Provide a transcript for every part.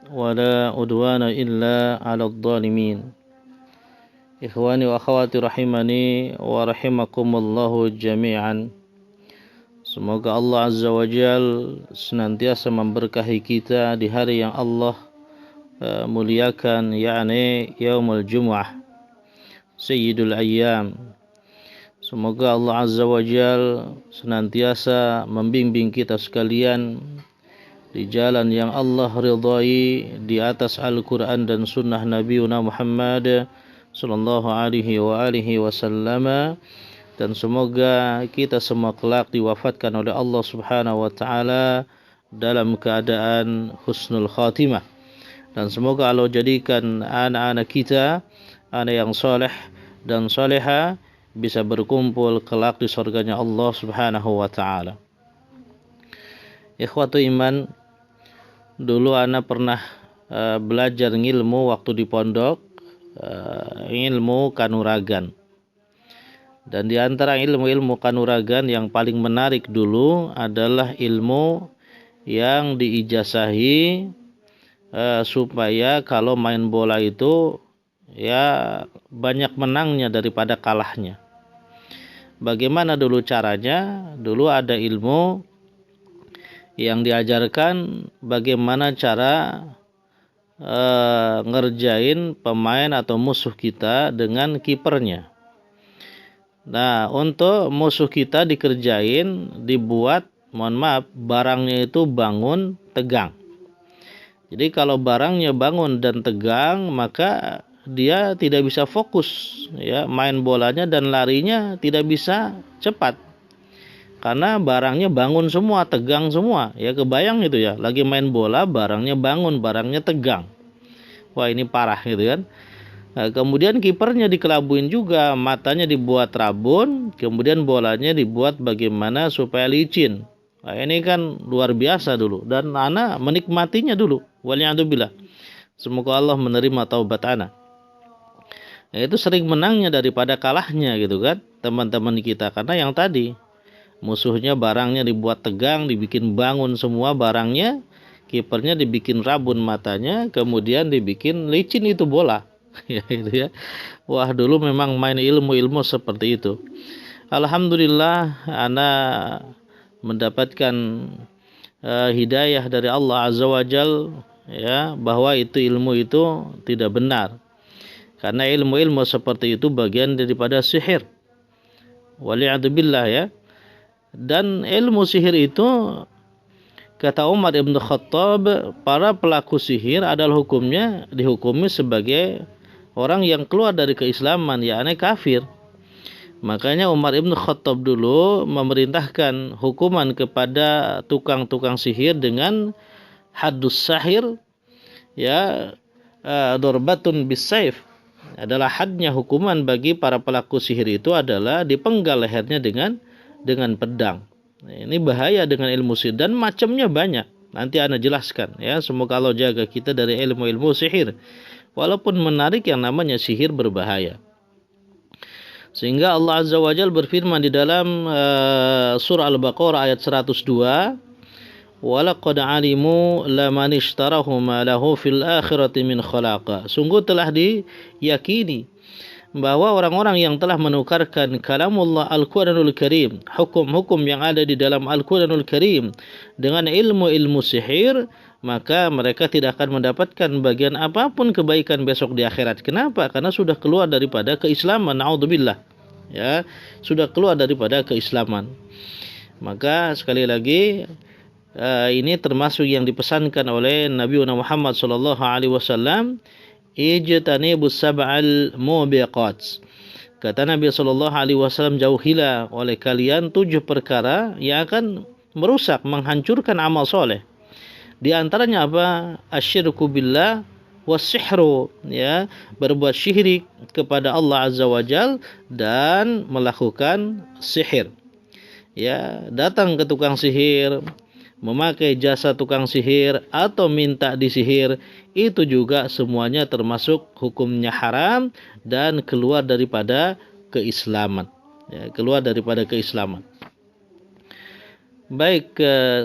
ولا عدوان إلا على الظالمين إخواني وأخواتي rahimani wa rahimakumullahu jami'an. Semoga Allah Azza wa Jal senantiasa memberkahi kita di hari yang Allah muliakan, yakni Yaumul Jumu'ah, Sayyidul Ayyam. Semoga Allah Azza wa Jal senantiasa membimbing kita sekalian di jalan yang Allah ridhai, di atas Al-Quran dan Sunnah Nabiuna Muhammad sallallahu alaihi wa alihi wasallam, dan semoga kita semua kelak diwafatkan oleh Allah Subhanahu wa taala dalam keadaan husnul khatimah, dan semoga Allah jadikan anak-anak kita anak yang soleh dan soleha bisa berkumpul kelak di surganya Allah Subhanahu wa taala. Ikhwatu iman, dulu ana pernah belajar ngilmu waktu di pondok, ilmu kanuragan. Dan di antara ilmu-ilmu kanuragan yang paling menarik dulu adalah ilmu yang diijazahi supaya kalau main bola itu ya banyak menangnya daripada kalahnya. Bagaimana dulu caranya? Dulu ada ilmu yang diajarkan bagaimana cara ngerjain pemain atau musuh kita dengan kipernya. Nah, untuk musuh kita dikerjain, dibuat, barangnya itu bangun, tegang. Jadi kalau barangnya bangun dan tegang, maka dia tidak bisa fokus, ya, main bolanya dan larinya tidak bisa cepat. Karena barangnya bangun semua, tegang semua. Ya kebayang gitu ya, lagi main bola barangnya bangun, barangnya tegang. Wah, ini parah gitu kan. Nah, kemudian kipernya dikelabuin juga, matanya dibuat rabun, kemudian bolanya dibuat bagaimana supaya licin. Nah, ini kan luar biasa dulu, dan ana menikmatinya dulu. Waliyadzubillah. Semoga Allah menerima taubat ana. Nah, itu sering menangnya daripada kalahnya gitu kan, teman-teman kita, karena yang tadi musuhnya barangnya dibuat tegang, dibikin bangun semua barangnya, kipernya dibikin rabun matanya, kemudian dibikin licin itu bola. Ya itu ya. Wah, dulu memang main ilmu-ilmu seperti itu. Alhamdulillah ana mendapatkan hidayah dari Allah Azza wa Jal, ya, bahwa itu ilmu itu tidak benar. Karena ilmu-ilmu seperti itu bagian daripada sihir. Waliyadzubillah, ya. Dan ilmu sihir itu, kata Umar ibn Khattab, para pelaku sihir adalah hukumnya dihukumi sebagai orang yang keluar dari keislaman, yakni kafir. Makanya Umar ibn Khattab dulu memerintahkan hukuman kepada tukang-tukang sihir dengan haddus sahir, ya, dorbatun bisayf. Adalah hadnya hukuman bagi para pelaku sihir itu adalah dipenggal lehernya dengan pedang. Nah, ini bahaya dengan ilmu sihir dan macamnya banyak. Nanti ana jelaskan, ya. Semoga Allah jaga kita dari ilmu-ilmu sihir. Walaupun menarik, yang namanya sihir berbahaya. Sehingga Allah Azza wa Jalla berfirman di dalam surah Al-Baqarah ayat 102, "Walaqad alimu laman ishtarahu ma lahu fil akhirati min khalaqa." Sungguh telah diyakini bahwa orang-orang yang telah menukarkan kalamullah Al-Quranul Karim, hukum-hukum yang ada di dalam Al-Quranul Karim, dengan ilmu-ilmu sihir, maka mereka tidak akan mendapatkan bagian apapun kebaikan besok di akhirat. Kenapa? Karena sudah keluar daripada keislaman. Na'udzubillah, ya, sudah keluar daripada keislaman. Maka sekali lagi, ini termasuk yang dipesankan oleh Nabi Muhammad sallallahu alaihi wasallam, ijtanibus sab'al mubiqat. Kata Nabi sallallahu alaihi wasallam, jauhilah oleh kalian 7 perkara yang akan merusak, menghancurkan amal soleh. Di antaranya apa? Asyirku billah wasihru, ya, berbuat syirik kepada Allah Azza wa Jal dan melakukan sihir. Ya, datang ke tukang sihir, memakai jasa tukang sihir atau minta disihir, itu juga semuanya termasuk hukumnya haram dan keluar daripada keislaman. Ya, keluar daripada keislaman. Baik,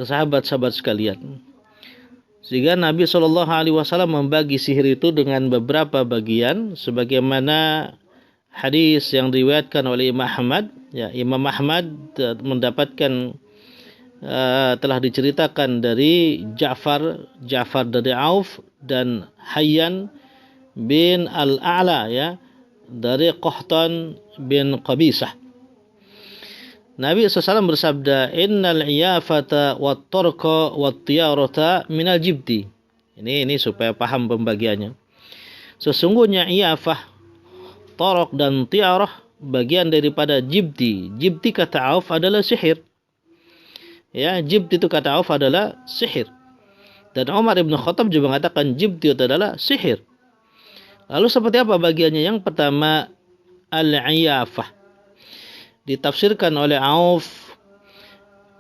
sahabat-sahabat sekalian, Sehingga Nabi Shallallahu Alaihi Wasallam membagi sihir itu dengan beberapa bagian, sebagaimana hadis yang diriwayatkan oleh Imam Ahmad. Ya, Imam Ahmad mendapatkan telah diceritakan dari Ja'far dari Auf dan Hayyan bin Al-A'la, ya, dari Qahtan bin Qabisah. Nabi SAW bersabda, innal iyafata wat turqa wat tiyarata minal jibti. Ini supaya paham pembagiannya. Sesungguhnya iyafah, torok dan tiarah bagian daripada jibti. Jibti kata Auf adalah sihir. Ya, jibti itu kata Auf adalah sihir. Dan Umar ibn Khattab juga mengatakan jibti itu adalah sihir. Lalu seperti apa bagiannya? Yang pertama, al-iyafah. Ditafsirkan oleh Auf,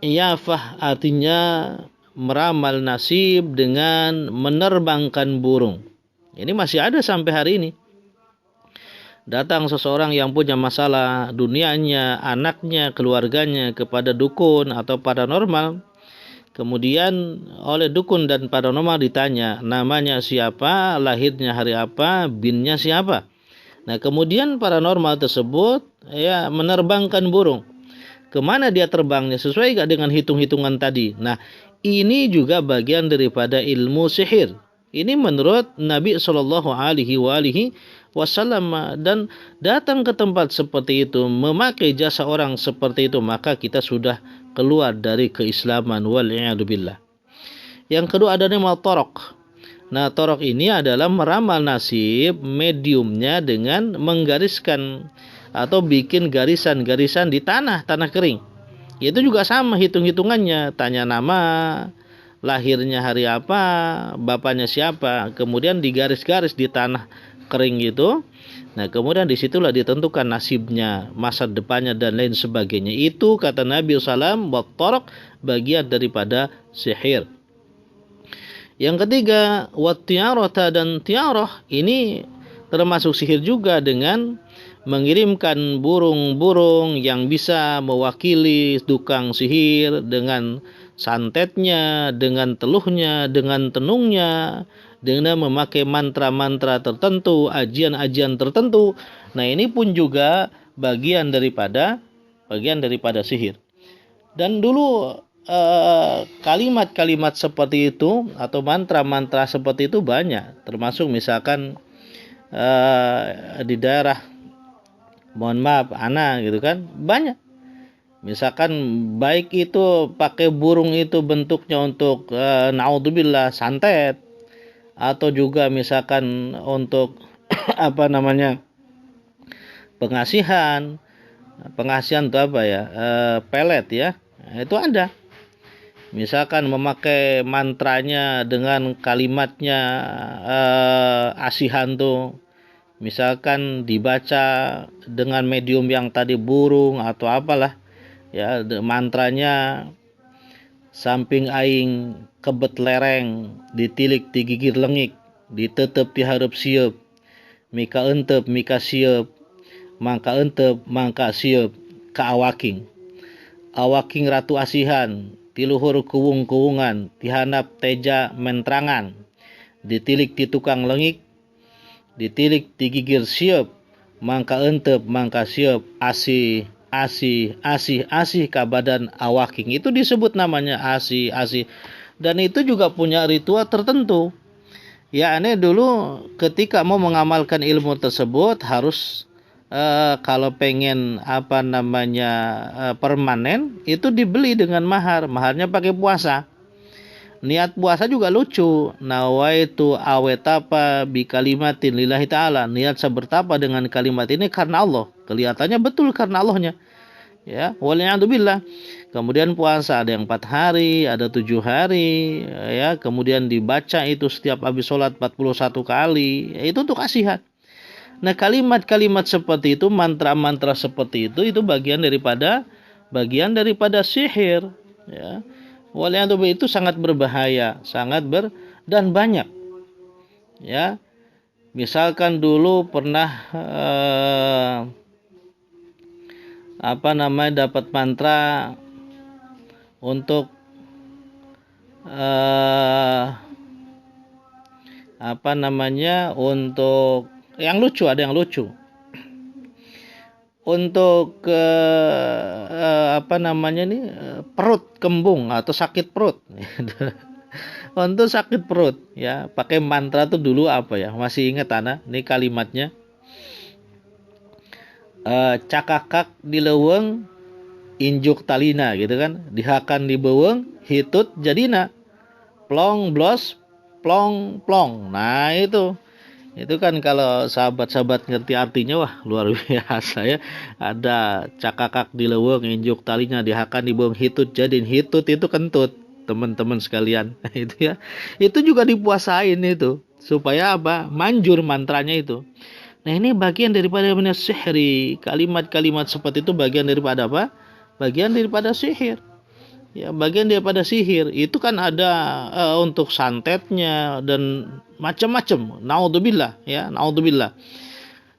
iyafah artinya meramal nasib dengan menerbangkan burung. Ini masih ada sampai hari ini. Datang seseorang yang punya masalah dunianya, anaknya, keluarganya kepada dukun atau paranormal. Kemudian oleh dukun dan paranormal ditanya, namanya siapa, lahirnya hari apa, binnya siapa. Nah, kemudian paranormal tersebut ya menerbangkan burung. Kemana dia terbangnya? Sesuai gak dengan hitung-hitungan tadi? Nah, ini juga bagian daripada ilmu sihir. Ini menurut Nabi Shallallahu Alaihi Wasallam. Dan datang ke tempat seperti itu, memakai jasa orang seperti itu, maka kita sudah keluar dari keislaman. Wal'iyadzubillah. Yang kedua ada nama torok. Nah, torok ini adalah meramal nasib mediumnya dengan menggariskan atau bikin garisan-garisan di tanah kering. Itu juga sama hitung-hitungannya, tanya nama, lahirnya hari apa, bapaknya siapa, kemudian digaris-garis di tanah kering gitu. Nah, kemudian disitulah ditentukan nasibnya, masa depannya dan lain sebagainya. Itu kata Nabi SAW, torok bagian daripada sihir. Yang ketiga, wat tiarata, dan tiarah ini termasuk sihir juga dengan mengirimkan burung-burung yang bisa mewakili tukang sihir dengan santetnya, dengan teluhnya, dengan tenungnya, dengan memakai mantra-mantra tertentu, ajian-ajian tertentu. Nah, ini pun juga bagian daripada sihir. Dan dulu kalimat-kalimat seperti itu atau mantra-mantra seperti itu banyak, termasuk misalkan di daerah, mohon maaf, gitu kan, banyak. Misalkan baik itu pakai burung itu bentuknya untuk naudzubillah santet, atau juga misalkan untuk pengasihan itu apa ya, pelet ya, itu ada. Misalkan memakai mantranya dengan kalimatnya asihan tuh, misalkan dibaca dengan medium yang tadi burung atau apalah ya, mantranya samping aing kebet lereng, ditilik digigir lengik, ditetep diharap sieup, mika entep mika sieup, mangka entep mangka sieup, ka awaking ratu asihan, tiluhur kuwung-kuwungan, tihanap teja mentrangan, ditilik ti tukang lengik, ditilik digigir sieup, mangka entep mangka sieup, asih ka badan awaking. Itu disebut namanya asih. Dan itu juga punya ritual tertentu. Ya, aneh dulu ketika mau mengamalkan ilmu tersebut harus kalau pengen permanen, itu dibeli dengan mahar. Maharnya pakai puasa. Niat puasa juga lucu. Nawaitu awetapa bi kalimatin lillahi ta'ala. Niat saya bertapa dengan kalimat ini karena Allah. Kelihatannya betul karena Allahnya. Ya, waliyadzubillah. Kemudian puasa ada yang 4 hari, ada 7 hari, ya. Kemudian dibaca itu setiap habis sholat 41 kali. Ya, itu untuk asihat. Nah, kalimat-kalimat seperti itu, mantra-mantra seperti itu bagian daripada sihir, ya. Waliyadzubillah, itu sangat berbahaya, dan banyak. Ya. Misalkan dulu pernah dapat mantra untuk untuk yang lucu, ada yang lucu. Untuk perut kembung atau sakit perut. Untuk sakit perut ya, pakai mantra tuh dulu apa ya? Masih ingat Ana? Ini kalimatnya. Cakakak di leuweung injuk talina gitu kan. Dihakan di beuweung hitut jadina. Plong blos plong plong. Nah, itu kan kalau sahabat-sahabat ngerti artinya, wah luar biasa ya. Ada cakakak di leuweung injuk talinya dihakan di beuweung hitut jadin. Hitut itu kentut, teman-teman sekalian. Itu ya. Itu juga dipuasain itu supaya apa? Manjur mantranya itu. Nah, ini bagian daripada sihri. Kalimat-kalimat seperti itu bagian daripada apa? Bagian daripada sihir. Ya, bagian daripada sihir. Itu kan ada untuk santetnya dan macam-macam. Naudzubillah ya, naudzubillah.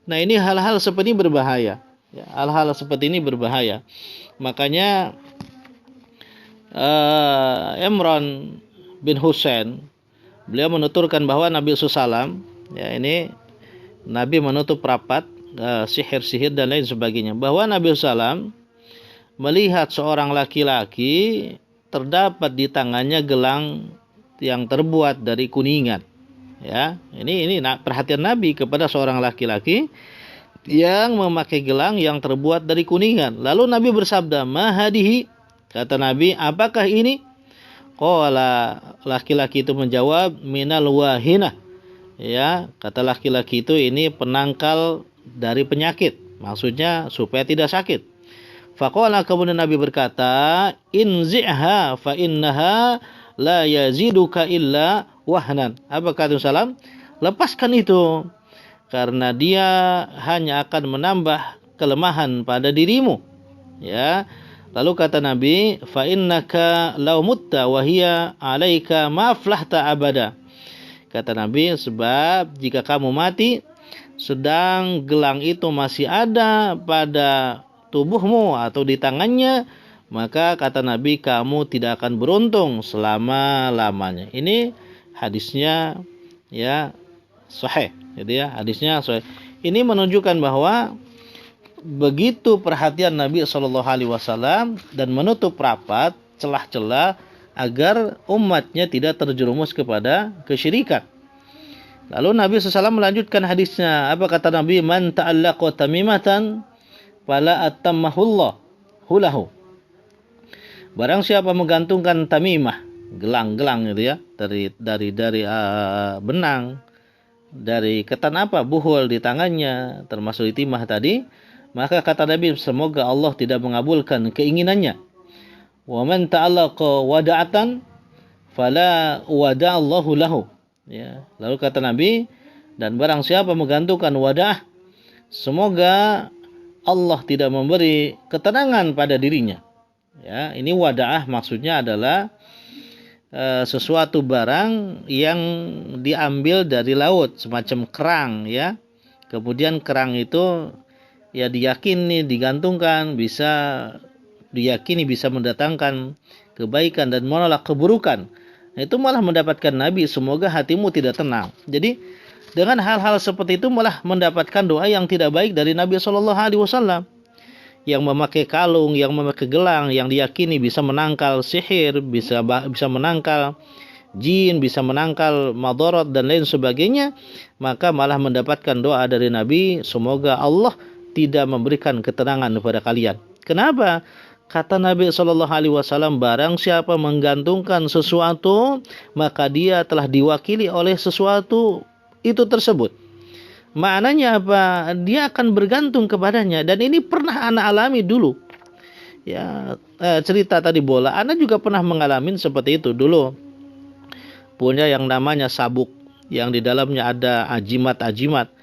Nah, ini hal-hal seperti ini berbahaya. Ya, hal-hal seperti ini berbahaya. Makanya Imran bin Husain beliau menuturkan bahwa Nabi SAW ya, ini Nabi menutup rapat sihir-sihir dan lain sebagainya, bahwa Nabi SAW melihat seorang laki-laki terdapat di tangannya gelang yang terbuat dari kuningan. Ya, ini perhatian Nabi kepada seorang laki-laki yang memakai gelang yang terbuat dari kuningan. Lalu Nabi bersabda, "Mahadihi?" Kata Nabi, "Apakah ini?" Qala, laki-laki itu menjawab, "Minal wahinah." Ya, kata laki-laki itu, ini penangkal dari penyakit. Maksudnya supaya tidak sakit. Faqala, kemudian Nabi berkata, "Inzi'ha fa innaha la yaziduka illa wahnan." Apa kata Rasulullah? Lepaskan itu, karena dia hanya akan menambah kelemahan pada dirimu. Ya. Lalu kata Nabi, "Fa innaka law mutta wa hiya 'alaika ma aflahta abada." Kata Nabi, sebab jika kamu mati sedang gelang itu masih ada pada tubuhmu atau di tangannya, maka kata Nabi, kamu tidak akan beruntung selama-lamanya. Ini hadisnya ya sahih, gitu ya. Hadisnya sahih. Ini menunjukkan bahwa begitu perhatian Nabi SAW dan menutup rapat celah-celah agar umatnya tidak terjerumus kepada kesyirikan. Lalu Nabi SAW melanjutkan hadisnya. Apa kata Nabi? "Man ta'allaqa tamimatan fala atammahullah hulahu." Barang siapa menggantungkan tamimah, gelang-gelang gitu ya, dari benang, dari ketan buhul di tangannya, termasuk di timah tadi, maka kata Nabi, semoga Allah tidak mengabulkan keinginannya. Wa man ta'allaqa wada'atan fala wada'allahu lahu. Ya, lalu kata Nabi, dan barang siapa menggantungkan wadah, semoga Allah tidak memberi ketenangan pada dirinya. Ya, ini wadah maksudnya adalah sesuatu barang yang diambil dari laut, semacam kerang ya. Kemudian kerang itu ya diyakini digantungkan diyakini bisa mendatangkan kebaikan dan menolak keburukan. Nah, itu malah mendapatkan Nabi, semoga hatimu tidak tenang. Jadi dengan hal-hal seperti itu malah mendapatkan doa yang tidak baik dari Nabi SAW. Yang memakai kalung, yang memakai gelang, yang diyakini bisa menangkal sihir, bisa menangkal jin, bisa menangkal madarat dan lain sebagainya, maka malah mendapatkan doa dari Nabi, semoga Allah tidak memberikan ketenangan kepada kalian. Kenapa? Kata Nabi SAW, barang siapa menggantungkan sesuatu, maka dia telah diwakili oleh sesuatu itu tersebut. Maknanya apa? Dia akan bergantung kepadanya. Dan ini pernah anak alami dulu. Ya, cerita tadi bola, anak juga pernah mengalami seperti itu dulu. Punya yang namanya sabuk, yang di dalamnya ada ajimat-ajimat.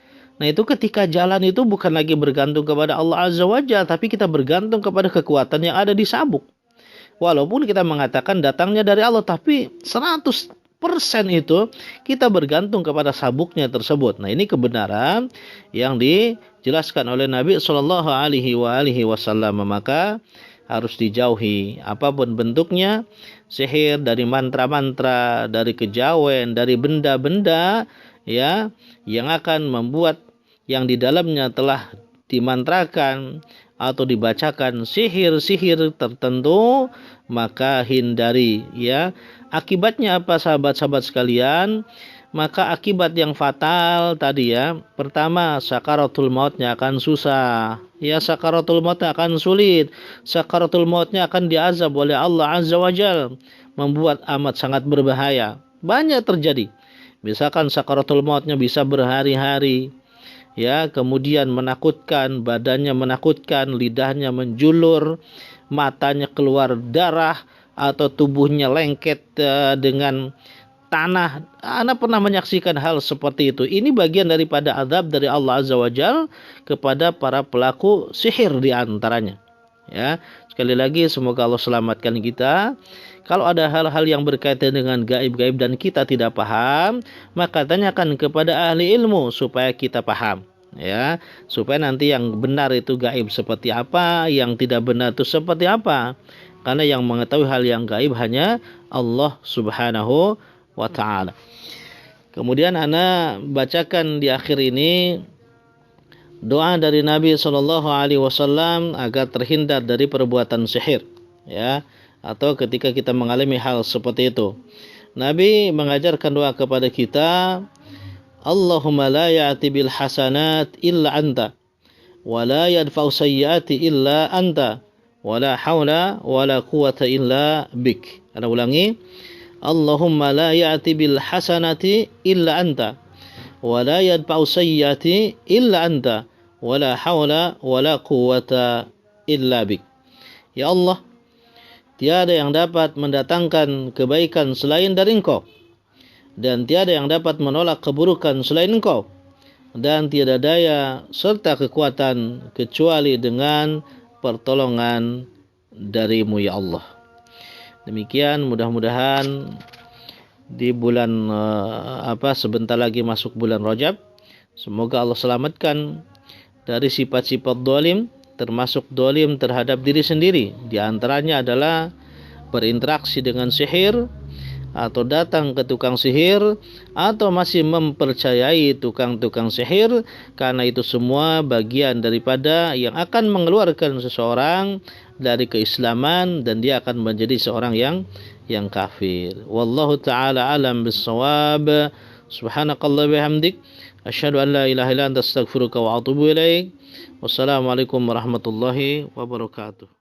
Nah, itu ketika jalan itu bukan lagi bergantung kepada Allah Azza wa Jalla, tapi kita bergantung kepada kekuatan yang ada di sabuk. Walaupun kita mengatakan datangnya dari Allah, tapi 100% itu kita bergantung kepada sabuknya tersebut. Nah, ini kebenaran yang dijelaskan oleh Nabi Shallallahu Alaihi Wasallam. Maka harus dijauhi apapun bentuknya, sihir, dari mantra-mantra, dari kejawen, dari benda-benda ya, yang akan membuat yang di dalamnya telah dimantrakan atau dibacakan sihir-sihir tertentu, maka hindari, ya. Akibatnya apa sahabat-sahabat sekalian? Maka akibat yang fatal tadi, ya. Pertama, sakaratul mautnya akan susah. Ya, sakaratul mautnya akan sulit. Sakaratul mautnya akan diazab oleh Allah Azza wa Jal. Membuat amat sangat berbahaya. Banyak terjadi. Misalkan sakaratul mautnya bisa berhari-hari. Ya, kemudian menakutkan, badannya menakutkan, lidahnya menjulur, matanya keluar darah, atau tubuhnya lengket dengan tanah. Anda pernah menyaksikan hal seperti itu. Ini bagian daripada azab dari Allah Azza wa Jal kepada para pelaku sihir di antaranya. Ya, sekali lagi semoga Allah selamatkan kita. Kalau ada hal-hal yang berkaitan dengan gaib-gaib dan kita tidak paham, maka tanyakan kepada ahli ilmu supaya kita paham. Ya, supaya nanti yang benar itu gaib seperti apa, yang tidak benar itu seperti apa. Karena yang mengetahui hal yang gaib hanya Allah Subhanahu wa ta'ala. Kemudian ana bacakan di akhir ini doa dari Nabi SAW agar terhindar dari perbuatan sihir, ya, atau ketika kita mengalami hal seperti itu. Nabi mengajarkan doa kepada kita, Allahumma la ya'ti bil hasanat illa anta, wa la yadfa'u sayyiati illa anta, wa la hawla wa la quwata illa bik. Ana ulangi, Allahumma la ya'ti bil hasanati illa anta, wa la yadfa'u sayyiati illa anta, wa la hawla wa la quwata illa bik. Ya Allah, tiada yang dapat mendatangkan kebaikan selain dari Engkau, dan tiada yang dapat menolak keburukan selain Engkau, dan tiada daya serta kekuatan kecuali dengan pertolongan darimu, ya Allah. Demikian, mudah-mudahan di bulan sebentar lagi masuk bulan Rajab, semoga Allah selamatkan dari sifat-sifat dolim, termasuk dolim terhadap diri sendiri. Di antaranya adalah berinteraksi dengan sihir, atau datang ke tukang sihir, atau masih mempercayai tukang-tukang sihir, karena itu semua bagian daripada yang akan mengeluarkan seseorang dari keislaman, dan dia akan menjadi seorang yang kafir. Wallahu ta'ala alam bissawab. Subhanakallah bihamdik, asyhadu an la ilaha illa anta astaghfiruka wa atubu ilaik. Wassalamualaikum warahmatullahi wabarakatuh.